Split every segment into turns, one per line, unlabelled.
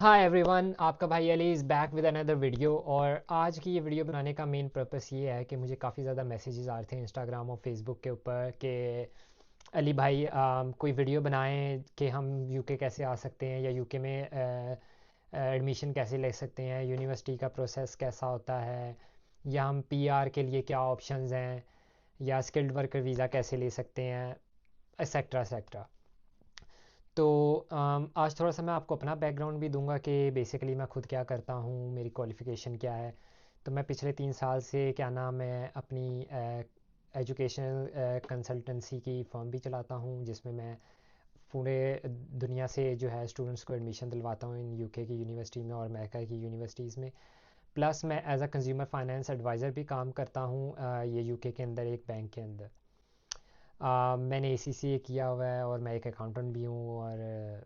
Hi everyone, आपका भाई Ali is back with another video. और आज की ये वीडियो बनाने का मेन पर्पस ये है कि मुझे काफ़ी ज़्यादा मैसेजेस आ रहे थे इंस्टाग्राम और फेसबुक के ऊपर कि अली भाई कोई वीडियो बनाएं कि हम यूके कैसे आ सकते हैं या यूके में एडमिशन कैसे ले सकते हैं, यूनिवर्सिटी का प्रोसेस कैसा होता है, या हम पीआर के लिए क्या ऑप्शंस हैं, या स्किल्ड वर्कर वीज़ा कैसे ले सकते हैं, एक्सेट्रा एक्सेट्रा। तो आज थोड़ा सा मैं आपको अपना बैकग्राउंड भी दूंगा कि बेसिकली मैं खुद क्या करता हूँ, मेरी क्वालिफ़िकेशन क्या है। तो मैं पिछले 3 साल से क्या नाम है अपनी एजुकेशनल कंसल्टेंसी की फर्म भी चलाता हूँ, जिसमें मैं पूरे दुनिया से जो है स्टूडेंट्स को एडमिशन दिलवाता हूँ इन यूके की यूनिवर्सिटी में और अमेरिका की यूनिवर्सिटीज़ में। प्लस मैं as a consumer finance adviser भी काम करता हूँ ये यूके के अंदर एक बैंक के अंदर। मैंने एसीसीए किया हुआ है और मैं एक अकाउंटेंट भी हूँ। और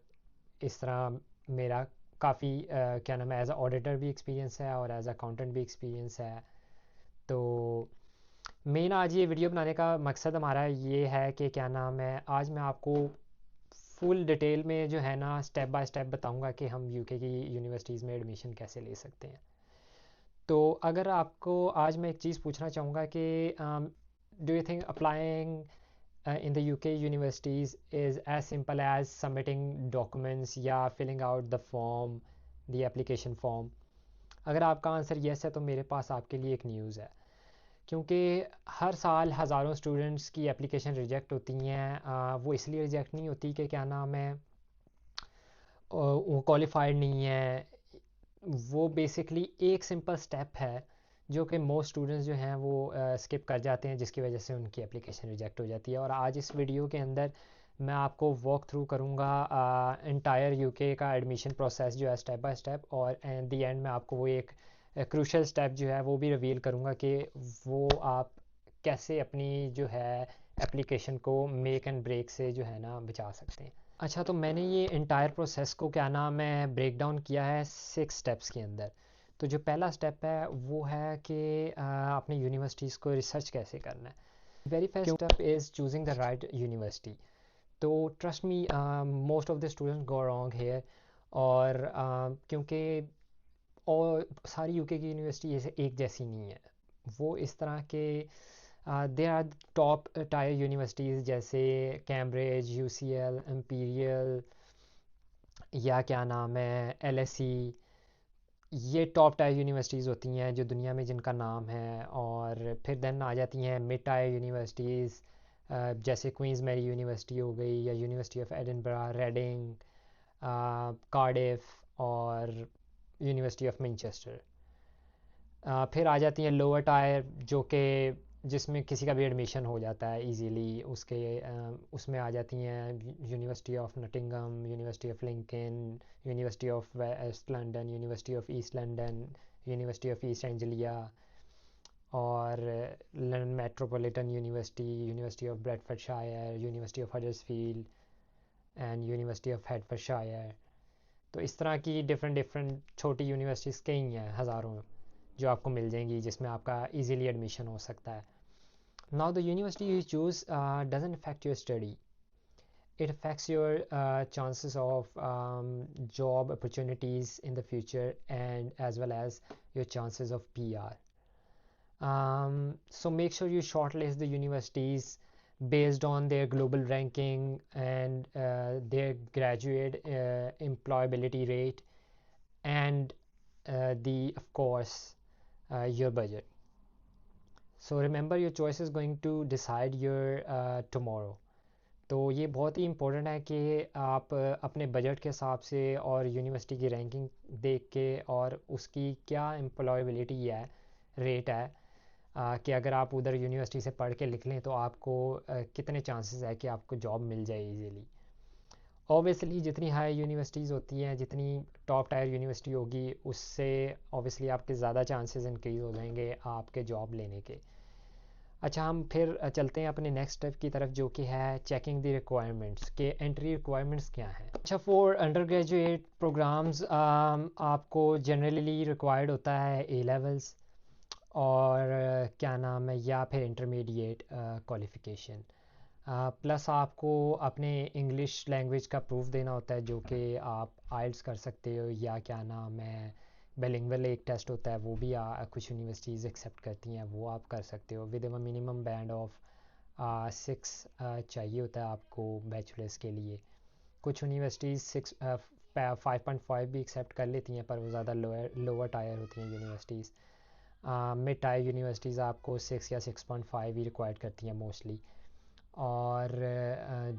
इस तरह मेरा काफ़ी क्या नाम है एज अ ऑडिटर भी एक्सपीरियंस है और एज अकाउंटेंट भी एक्सपीरियंस है। तो मेन आज ये वीडियो बनाने का मकसद हमारा ये है कि क्या नाम है आज मैं आपको फुल डिटेल में जो है ना स्टेप बाय स्टेप बताऊंगा कि हम यूके की यूनिवर्सिटीज़ में एडमिशन कैसे ले सकते हैं। तो अगर आपको आज मैं एक चीज़ पूछना चाहूँगा कि do you think applying in the UK universities is as simple as submitting documents या filling out the form, the application form? अगर आपका आंसर येस है तो मेरे पास आपके लिए एक न्यूज़ है, क्योंकि हर साल हज़ारों स्टूडेंट्स की एप्लीकेशन रिजेक्ट होती हैं। वो इसलिए रिजेक्ट नहीं होती कि क्या नाम है वो क्वालिफाइड नहीं है। वो बेसिकली एक सिंपल स्टेप है जो कि मोस्ट स्टूडेंट्स जो हैं वो स्किप कर जाते हैं, जिसकी वजह से उनकी एप्लीकेशन रिजेक्ट हो जाती है। और आज इस वीडियो के अंदर मैं आपको वॉक थ्रू करूँगा इंटायर यूके का एडमिशन प्रोसेस जो है स्टेप बाय स्टेप, और एट द एंड में आपको वो एक क्रूशल स्टेप जो है वो भी रिवील करूँगा कि वो आप कैसे अपनी जो है एप्लीकेशन को मेक एंड ब्रेक से जो है ना बचा सकते हैं। अच्छा, तो मैंने ये इंटायर प्रोसेस को क्या नाम है ब्रेक डाउन किया है 6 स्टेप्स के अंदर। तो जो पहला स्टेप है वो है कि अपनी यूनिवर्सिटीज़ को रिसर्च कैसे करना है। Very first step is choosing the right university. तो trust me, most of the students go wrong here. और क्योंकि और सारी यूके की यूनिवर्सिटी ऐसे एक जैसी नहीं है, वो इस तरह के there are top tier universities जैसे कैम्ब्रिज, यूसीएल, इम्पीरियल, या क्या नाम है एलएसई। ये टॉप टायर यूनिवर्सिटीज़ होती हैं जो दुनिया में जिनका नाम है। और फिर देन आ जाती हैं मिड टायर यूनिवर्सिटीज़ जैसे क्वींस मैरी यूनिवर्सिटी हो गई, या University of Edinburgh, Reading, Cardiff, और यूनिवर्सिटी ऑफ मैनचेस्टर। फिर आ जाती हैं लोअर टायर जो कि जिसमें किसी का भी एडमिशन हो जाता है इजीली उसके। उसमें आ जाती हैं University of Nottingham, University of Lincoln, University of West London, University of East London, University of East Anglia, और London Metropolitan University, University of Bedfordshire, University of Huddersfield, and University of Hertfordshire. तो इस तरह की different different छोटी universities कई हैं हज़ारों जो आपको मिल जाएंगी जिसमें आपका इजीली एडमिशन हो सकता है। Now the university you choose doesn't affect your study, it affects your chances of job opportunities in the future, and as well as your chances of PR. So make sure you shortlist the universities based on their global ranking and their graduate employability rate, and the of course your budget. So remember, your choice is going to decide your tomorrow. तो ये बहुत ही important है कि आप अपने budget के हिसाब से और यूनिवर्सिटी की रैंकिंग देख के और उसकी क्या एम्प्लॉयबिलिटी है, रेट है, कि अगर आप उधर यूनिवर्सिटी से पढ़ के लिख लें तो आपको कितने चांसेस है कि आपको जॉब मिल जाए इजीली। ऑब्वियसली जितनी हाई यूनिवर्सिटीज़ होती हैं, जितनी टॉप टायर यूनिवर्सिटी होगी, उससे ऑब्वियसली आपके ज़्यादा चांसेस इंक्रीज़ हो जाएंगे आपके जॉब लेने के। अच्छा, हम फिर चलते हैं अपने नेक्स्ट स्टेप की तरफ, जो कि है चेकिंग द रिक्वायरमेंट्स के एंट्री रिक्वायरमेंट्स क्या हैं। अच्छा, फॉर अंडर ग्रेजुएट प्रोग्राम्स आपको जनरली रिक्वायर्ड होता है ए लेवल्स और क्या नाम है या फिर इंटरमीडिएट क्वालिफ़िकेशन। प्लस आपको अपने इंग्लिश लैंग्वेज का प्रूफ देना होता है, जो कि आप आइल्स कर सकते हो, या क्या नाम है बिलिंगुअल एक टेस्ट होता है, वो भी कुछ यूनिवर्सिटीज़ एक्सेप्ट करती हैं, वो आप कर सकते हो with a minimum band of 6 चाहिए होता है आपको बैचलर्स के लिए। कुछ यूनिवर्सिटीज़ 5.5 भी एक्सेप्ट कर लेती हैं, पर वो ज़्यादा लोअर टायर होती हैं यूनिवर्सिटीज़। मिड टायर यूनिवर्सिटीज़ आपको 6 या 6.5 ही रिक्वायर्ड करती हैं मोस्टली। और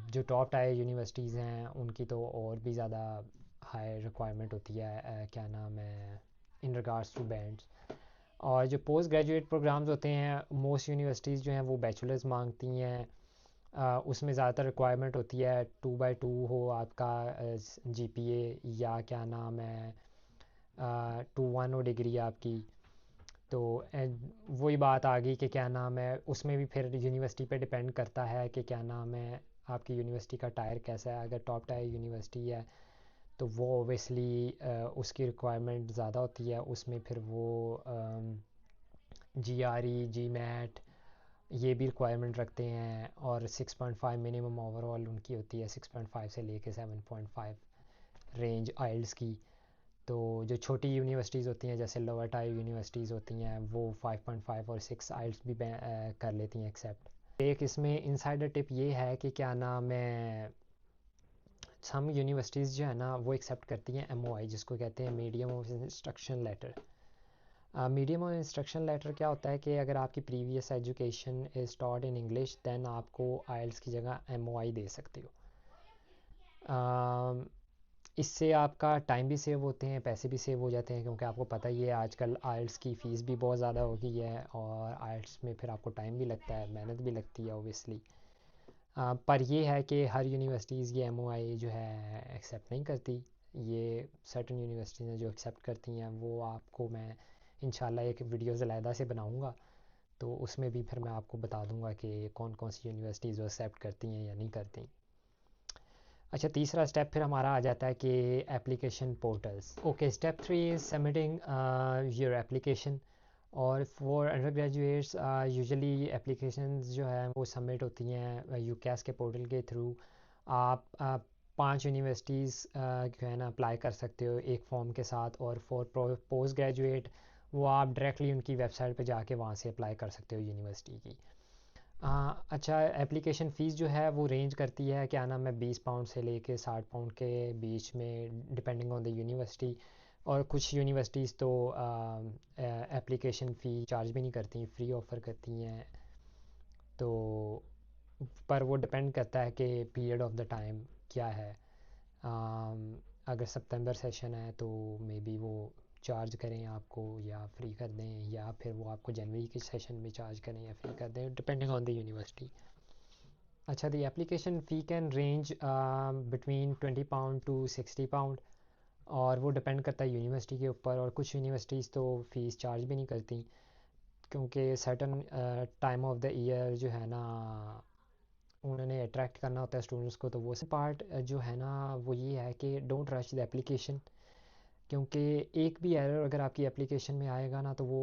जो टॉप टायर यूनिवर्सिटीज़ हैं उनकी तो और भी ज़्यादा हाई रिक्वायरमेंट होती है, क्या नाम है, इन रिगार्ड्स टू बैंड्स। और जो पोस्ट ग्रेजुएट प्रोग्राम्स होते हैं, मोस्ट यूनिवर्सिटीज़ जो हैं वो बैचलर्स मांगती हैं। उसमें ज़्यादातर रिक्वायरमेंट होती है 2/2 हो आपका जीपीए, या क्या नाम है 2:1 हो डिग्री आपकी। तो वही बात आ गई कि क्या नाम है, उसमें भी फिर यूनिवर्सिटी पे डिपेंड करता है कि क्या नाम है आपकी यूनिवर्सिटी का टायर कैसा है। अगर टॉप टायर यूनिवर्सिटी है तो वो ओबियसली उसकी रिक्वायरमेंट ज़्यादा होती है, उसमें फिर वो GRE जी मैट ये भी रिक्वायरमेंट रखते हैं। और 6.5 मिनिमम ओवरऑल उनकी होती है, 6.5 से लेके 7.5 रेंज आइल्स की। तो जो छोटी यूनिवर्सिटीज़ होती हैं जैसे लोअर टायर यूनिवर्सिटीज़ होती हैं वो 5.5 और 6 आइल्स भी कर लेती हैं एक्सेप्ट। एक इसमें इनसाइडर टिप ये है कि क्या नाम है, सम यूनिवर्सिटीज़ जो है ना वो एक्सेप्ट करती हैं MOI, जिसको कहते हैं medium of instruction letter. Medium of instruction letter क्या होता है कि अगर आपकी previous education is taught in English, then आपको आइल्स की जगह MOI दे सकते हो। इससे आपका टाइम भी सेव होते हैं, पैसे भी सेव हो जाते हैं, क्योंकि आपको पता ही है आजकल आइल्स की फ़ीस भी बहुत ज़्यादा हो गई है, और आइल्स में फिर आपको टाइम भी लगता है, मेहनत भी लगती है ओबियसली। पर ये है कि हर यूनिवर्सिटीज़ ये MOI जो है एक्सेप्ट नहीं करती। ये सर्टन यूनिवर्सिटीज़ हैं जो एक्सेप्ट करती हैं, वो आपको मैं इंशाल्लाह एक वीडियोज़ अलहदा से बनाऊँगा, तो उसमें भी फिर मैं आपको बता दूँगा कि कौन कौन सी यूनिवर्सिटीज़ वो एक्सेप्ट करती हैं या नहीं करती। अच्छा, तीसरा स्टेप फिर हमारा आ जाता है कि application portals. Okay, step 3 is submitting your application. और for undergraduates usually applications जो है वो सबमिट होती हैं यूकैस के पोर्टल के थ्रू। आप 5 यूनिवर्सिटीज़ जो है ना अप्लाई कर सकते हो एक फॉर्म के साथ। और फॉर पोस्ट ग्रेजुएट वो आप डायरेक्टली उनकी वेबसाइट पे जाके वहाँ से अप्लाई कर सकते हो यूनिवर्सिटी की। अच्छा, एप्लीकेशन फ़ीस जो है वो रेंज करती है, क्या नाम है, 20 पाउंड से लेके 60 पाउंड के बीच में, डिपेंडिंग ऑन द यूनिवर्सिटी। और कुछ यूनिवर्सिटीज़ तो एप्लीकेशन फ़ी चार्ज भी नहीं करती, फ्री ऑफ़र करती हैं। तो पर वो डिपेंड करता है कि पीरियड ऑफ द टाइम क्या है। अगर सितंबर सेशन है तो मे बी वो चार्ज करें आपको या फ्री कर दें, या फिर वो आपको जनवरी के सेशन में चार्ज करें या फ्री कर दें, डिपेंडिंग ऑन द यूनिवर्सिटी। अच्छा, the application fee can range between 20 pound to 60 pound, और वो डिपेंड करता है यूनिवर्सिटी के ऊपर। और कुछ यूनिवर्सिटीज़ तो फ़ीस चार्ज भी नहीं करती, क्योंकि certain time of the year जो है ना उन्होंने अट्रैक्ट करना होता है स्टूडेंट्स को। तो वो पार्ट जो है ना वो ये है कि डोंट रश द एप्लीकेशन, क्योंकि एक भी एरर अगर आपकी एप्लीकेशन में आएगा ना तो वो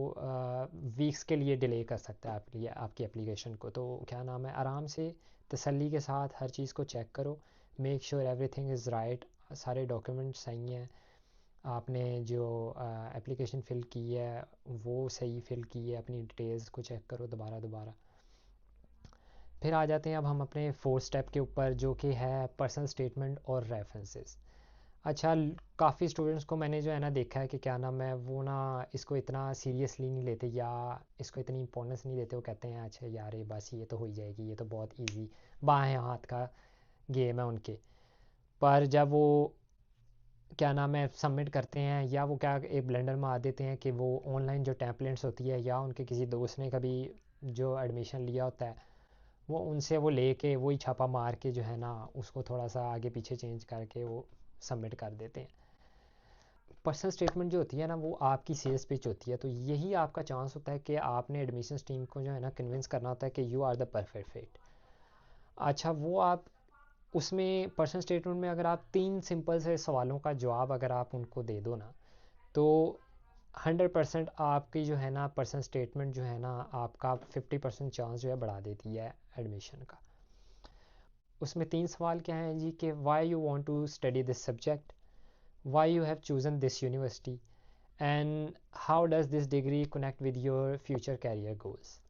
वीक्स के लिए डिले कर सकता है आपकी एप्लीकेशन को। तो क्या नाम है, आराम से तसल्ली के साथ हर चीज़ को चेक करो, make sure everything is right, सारे डॉक्यूमेंट सही हैं, आपने जो एप्लीकेशन फ़िल की है वो सही फ़िल की है, अपनी डिटेल्स को चेक करो दोबारा दोबारा। फिर आ जाते हैं अब हम अपने फोर्थ स्टेप के ऊपर, जो कि है पर्सनल स्टेटमेंट और रेफरेंसेस। अच्छा, काफ़ी स्टूडेंट्स को मैंने जो है ना देखा है कि क्या नाम है वो ना इसको इतना सीरियसली नहीं लेते, या इसको इतनी इंपॉर्टेंस नहीं देते। वो कहते हैं अच्छा यार ये बस ये तो हो ही जाएगी, ये तो बहुत इजी बाएं हाथ का गेम है उनके। पर जब वो क्या नाम है सबमिट करते हैं, या वो क्या एक ब्लेंडर में आ देते हैं कि वो ऑनलाइन जो टेम्पलेट्स होती है, या उनके किसी दोस्त ने कभी जो एडमिशन लिया होता है वो उनसे वो लेके वही छापा मार के जो है ना उसको थोड़ा सा आगे पीछे चेंज करके वो सबमिट कर देते हैं। पर्सनल स्टेटमेंट जो होती है ना वो आपकी सेल्स पिच होती है, तो यही आपका चांस होता है कि आपने एडमिशन टीम को जो है ना कन्विंस करना होता है कि you are the perfect fit. अच्छा, वो आप उसमें पर्सनल स्टेटमेंट में अगर आप 3 सिंपल से सवालों का जवाब अगर आप उनको दे दो ना, तो 100% आपकी जो है ना पर्सनल स्टेटमेंट जो है ना आपका 50% चांस जो है बढ़ा देती है एडमिशन का। उसमें 3 सवाल क्या हैं जी कि why you want to study this subject, why you have chosen this university, and how does this degree connect with your future career goals.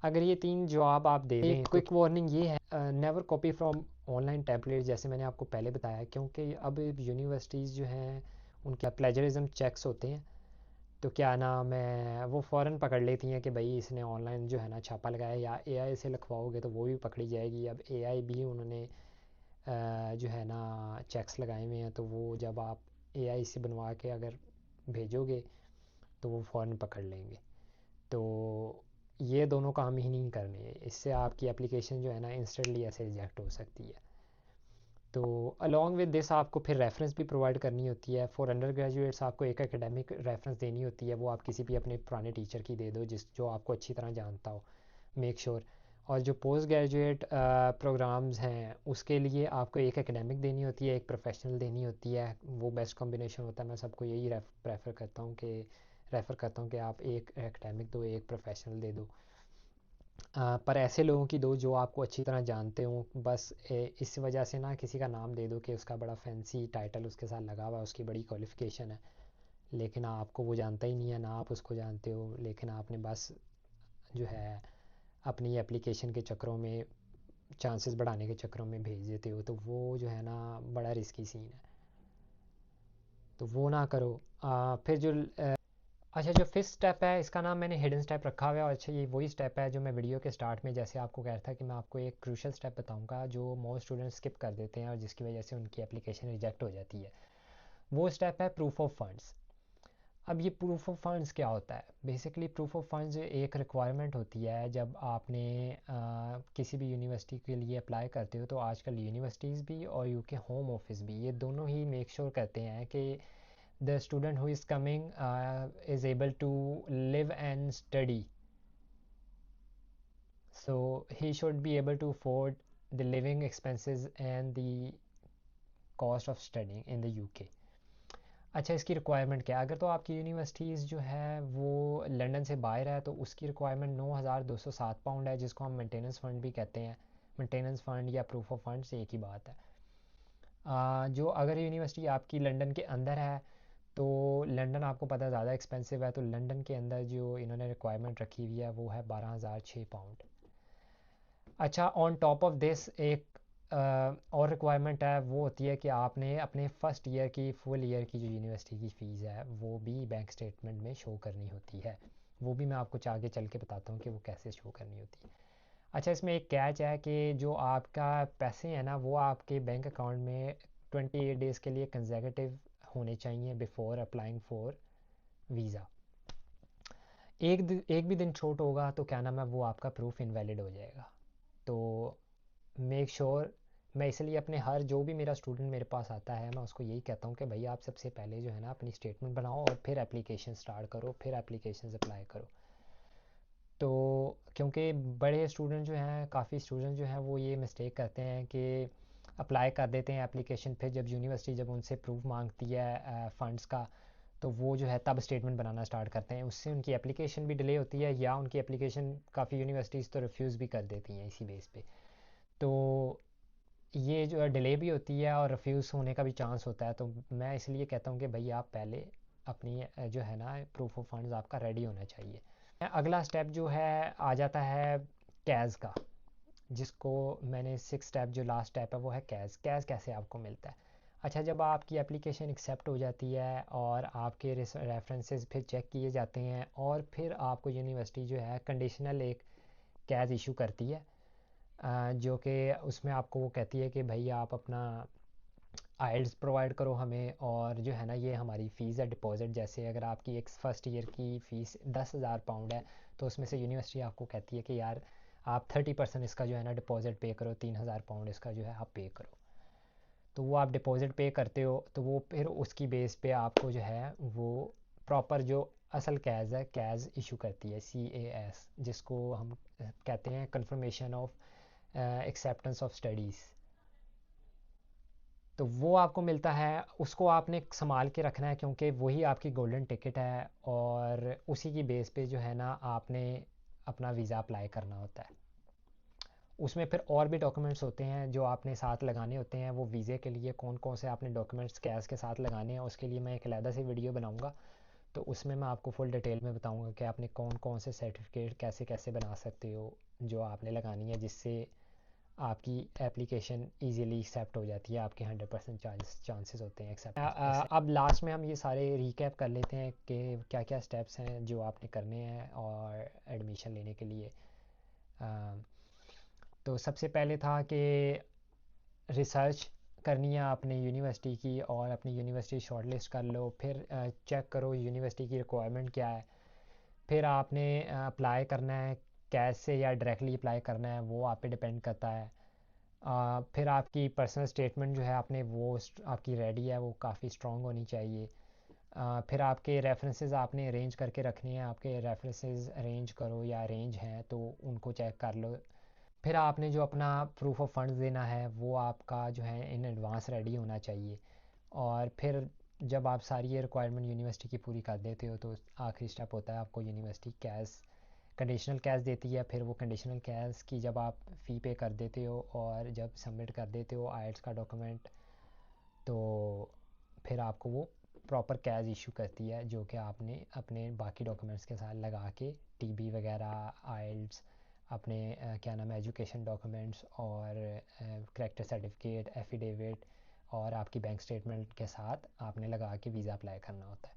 अगर ये 3 जवाब आप दे दें, क्विक वार्निंग ये है, never copy from online template, जैसे मैंने आपको पहले बताया, क्योंकि अब यूनिवर्सिटीज़ जो हैं उनके प्लेजरिज्म चेक्स होते हैं। तो क्या नाम है, वो फ़ौरन पकड़ लेती हैं कि भाई इसने ऑनलाइन जो है ना छापा लगाया, या एआई से लिखवाओगे तो वो भी पकड़ी जाएगी। अब एआई भी उन्होंने जो है ना चेक्स लगाए हुए हैं, तो वो जब आप एआई से बनवा के अगर भेजोगे तो वो फ़ौरन पकड़ लेंगे। तो ये दोनों काम ही नहीं करने, इससे आपकी एप्लीकेशन जो है ना इंस्टेंटली ऐसे रिजेक्ट हो सकती है। तो अलॉन्ग विद दिस आपको फिर रेफरेंस भी प्रोवाइड करनी होती है। फॉर अंडर ग्रेजुएट्स आपको एक एकेडमिक रेफरेंस देनी होती है, वो आप किसी भी अपने पुराने टीचर की दे दो जो आपको अच्छी तरह जानता हो, मेक श्योर और जो पोस्ट ग्रेजुएट प्रोग्राम्स हैं उसके लिए आपको एक एकेडमिक देनी होती है, एक प्रोफेशनल देनी होती है। वो बेस्ट कॉम्बिनेशन होता है। मैं सबको यही रेफ़र करता हूँ कि आप एक एकेडमिक दो, एक प्रोफेशनल दे दो। पर ऐसे लोगों की दो जो आपको अच्छी तरह जानते हो। बस इस वजह से ना किसी का नाम दे दो कि उसका बड़ा फैंसी टाइटल उसके साथ लगा हुआ है, उसकी बड़ी क्वालिफ़िकेशन है, लेकिन आपको वो जानता ही नहीं है, ना आप उसको जानते हो, लेकिन आपने बस जो है अपनी एप्लीकेशन के चक्करों में, चांसेस बढ़ाने के चक्करों में भेज देते हो, तो वो जो है ना बड़ा रिस्की सीन है, तो वो ना करो। फिर जो अच्छा, जो फिफ्थ स्टेप है इसका नाम मैंने हिडन स्टेप रखा हुआ है। अच्छा, ये वही स्टेप है जो मैं वीडियो के स्टार्ट में जैसे आपको कह रहा था कि मैं आपको एक क्रूशल स्टेप बताऊंगा जो मोस्ट स्टूडेंट्स स्किप कर देते हैं और जिसकी वजह से उनकी एप्लीकेशन रिजेक्ट हो जाती है। वो स्टेप है प्रूफ ऑफ फंड्स। अब ये प्रूफ ऑफ फंड्स क्या होता है? बेसिकली प्रूफ ऑफ फंड्स एक रिक्वायरमेंट होती है जब आपने किसी भी यूनिवर्सिटी के लिए अप्लाई करते हो। तो आजकल यूनिवर्सिटीज़ भी और यूके होम ऑफिस भी, ये दोनों ही मेक श्योर करते हैं कि the student who is coming is able to live and study, so he should be able to afford the living expenses and the cost of studying in the UK। अच्छा, इसकी requirement क्या है? अगर तो आपकी यूनिवर्सिटीज़ जो है वो लंदन से बाहर है तो उसकी रिक्वायरमेंट 9,207 पाउंड है, जिसको हम मेंटेनेंस फ़ंड भी कहते हैं। मेंटेनेंस फ़ंड या प्रूफ ऑफ फंड से एक ही बात है। जो अगर यूनिवर्सिटी आपकी लंदन के अंदर है तो लंदन आपको पता है ज़्यादा एक्सपेंसिव है, तो लंदन के अंदर जो इन्होंने रिक्वायरमेंट रखी हुई है वो है 12,006 पाउंड। अच्छा, ऑन टॉप ऑफ दिस एक और रिक्वायरमेंट है, वो होती है कि आपने अपने फर्स्ट ईयर की फुल ईयर की जो यूनिवर्सिटी की फ़ीस है वो भी बैंक स्टेटमेंट में शो करनी होती है। वो भी मैं आपको आगे चल के बताता हूँ कि वो कैसे शो करनी होती है। अच्छा, इसमें एक कैच है कि जो आपका पैसे हैं ना वो आपके बैंक अकाउंट में 28 डेज़ के लिए कंसेक्यूटिव होने चाहिए बिफोर अप्लाइंग फॉर वीज़ा। एक भी दिन छूट होगा तो क्या नाम है वो आपका प्रूफ इनवैलिड हो जाएगा। तो मेक श्योर मैं इसलिए अपने हर जो भी मेरा स्टूडेंट मेरे पास आता है मैं उसको यही कहता हूँ कि भाई आप सबसे पहले जो है ना अपनी स्टेटमेंट बनाओ और फिर एप्लीकेशन स्टार्ट करो, फिर एप्लीकेशन अप्लाई करो। तो क्योंकि बड़े स्टूडेंट जो हैं, काफ़ी स्टूडेंट जो हैं वो ये मिस्टेक करते हैं कि अप्लाई कर देते हैं एप्लीकेशन, फिर जब यूनिवर्सिटी जब उनसे प्रूफ मांगती है फ़ंड्स का तो वो जो है तब स्टेटमेंट बनाना स्टार्ट करते हैं। उससे उनकी एप्लीकेशन भी डिले होती है या उनकी एप्लीकेशन काफ़ी यूनिवर्सिटीज़ तो रिफ्यूज़ भी कर देती हैं इसी बेस पे। तो ये जो है डिले भी होती है और रिफ्यूज़ होने का भी चांस होता है। तो मैं इसलिए कहता हूँ कि भाई आप पहले अपनी जो है ना प्रूफ ऑफ फंड्स आपका रेडी होना चाहिए। अगला स्टेप जो है आ जाता है कैज़ का, जिसको मैंने सिक्स स्टेप जो लास्ट स्टेप है वो है कैज़। कैज़ कैसे आपको मिलता है? अच्छा, जब आपकी एप्लीकेशन एक्सेप्ट हो जाती है और आपके रेफरेंसेस फिर चेक किए जाते हैं और फिर आपको यूनिवर्सिटी जो है कंडीशनल एक कैज़ इशू करती है, जो कि उसमें आपको वो कहती है कि भाई आप अपना आइल्स प्रोवाइड करो हमें, और जो है ना ये हमारी फ़ीस है डिपॉज़िट। जैसे अगर आपकी एक फ़र्स्ट ईयर की फ़ीस 10,000 पाउंड है तो उसमें से यूनिवर्सिटी आपको कहती है कि यार आप 30% इसका जो है ना डिपॉज़िट पे करो, 3,000 पाउंड इसका जो है आप पे करो। तो वो आप डिपॉज़िट पे करते हो तो वो फिर उसकी बेस पे आपको जो है वो प्रॉपर जो असल कैज़ है कैज़ इशू करती है, CAS, जिसको हम कहते हैं confirmation of acceptance of studies. तो वो आपको मिलता है, उसको आपने संभाल के रखना है क्योंकि वही आपकी गोल्डन टिकट है और उसी की बेस पे जो है ना आपने अपना वीज़ा अप्लाई करना होता है। उसमें फिर और भी डॉक्यूमेंट्स होते हैं जो आपने साथ लगाने होते हैं। वो वीज़े के लिए कौन कौन से आपने डॉक्यूमेंट्स कैश के साथ लगाने हैं, उसके लिए मैं एक अलग से वीडियो बनाऊंगा। तो उसमें मैं आपको फुल डिटेल में बताऊंगा कि आपने कौन कौन से सर्टिफिकेट कैसे कैसे बना सकते हो जो आपने लगानी है, जिससे आपकी एप्लीकेशन इजीली एक्सेप्ट हो जाती है। आपके 100% चांसेस होते हैं एक्सेप्ट। अब लास्ट में हम ये सारे रिकैप कर लेते हैं कि क्या क्या स्टेप्स हैं जो आपने करने हैं और एडमिशन लेने के लिए। तो सबसे पहले था कि रिसर्च करनी है आपने यूनिवर्सिटी की, और अपनी यूनिवर्सिटी शॉर्टलिस्ट कर लो। फिर चेक करो यूनिवर्सिटी की रिक्वायरमेंट क्या है। फिर आपने अप्लाई करना है, कैश से या डायरेक्टली अप्लाई करना है, वो आप पे डिपेंड करता है। फिर आपकी पर्सनल स्टेटमेंट जो है आपने वो आपकी रेडी है, वो काफ़ी स्ट्रॉन्ग होनी चाहिए। फिर आपके रेफरेंसेस आपने अरेंज करके रखने हैं। आपके रेफरेंसेस अरेंज करो या अरेंज हैं तो उनको चेक कर लो। फिर आपने जो अपना प्रूफ ऑफ फंड्स देना है वो आपका जो है इन एडवांस रेडी होना चाहिए। और फिर जब आप सारी ये रिक्वायरमेंट यूनिवर्सिटी की पूरी कर देते हो तो आखिरी स्टेप होता है आपको यूनिवर्सिटी कैश कंडीशनल कैश देती है। फिर वो कंडीशनल कैश की जब आप फ़ी पे कर देते हो और जब सबमिट कर देते हो आइल्स का डॉक्यूमेंट, तो फिर आपको वो प्रॉपर कैश इशू करती है, जो कि आपने अपने बाकी डॉक्यूमेंट्स के साथ लगा के टीबी वगैरह, आइल्स, अपने क्या नाम है एजुकेशन डॉक्यूमेंट्स और करेक्टर सर्टिफिकेट, एफिडेविट और आपकी बैंक स्टेटमेंट के साथ आपने लगा के वीज़ा अप्लाई करना होता है।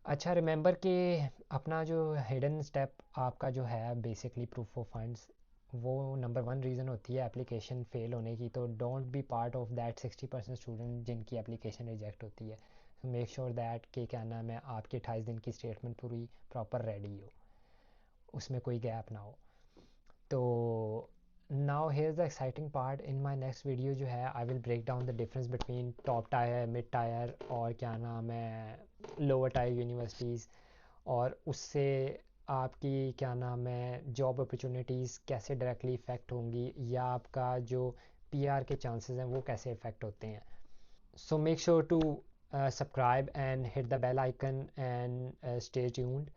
अच्छा, रिमेंबर कि अपना जो हिडन स्टेप आपका जो है बेसिकली प्रूफ ऑफ फंड्स, वो नंबर वन रीज़न होती है एप्लीकेशन फ़ेल होने की। तो don't be part of that 60% student जिनकी एप्लीकेशन रिजेक्ट होती है। मेक श्योर दैट कि क्या नाम है आपके 28 दिन की स्टेटमेंट पूरी प्रॉपर रेडी हो, उसमें कोई गैप ना हो। तो now here the exciting part. In my next video जो है I will break down the difference between top tier, mid tier और क्या नाम है लोअर टायर यूनिवर्सिटीज़, और उससे आपकी क्या नाम है जॉब अपॉर्चुनिटीज़ कैसे डायरेक्टली इफ़ेक्ट होंगी, या आपका जो पीआर के चांसेस हैं वो कैसे इफ़ेक्ट होते हैं। So make sure to subscribe and hit the bell icon and stay tuned.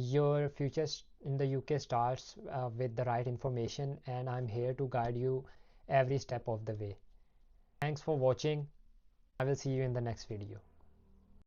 Your future in the UK starts with the right information, and I'm here to guide you every step of the way. Thanks for watching. I will see you in the next video.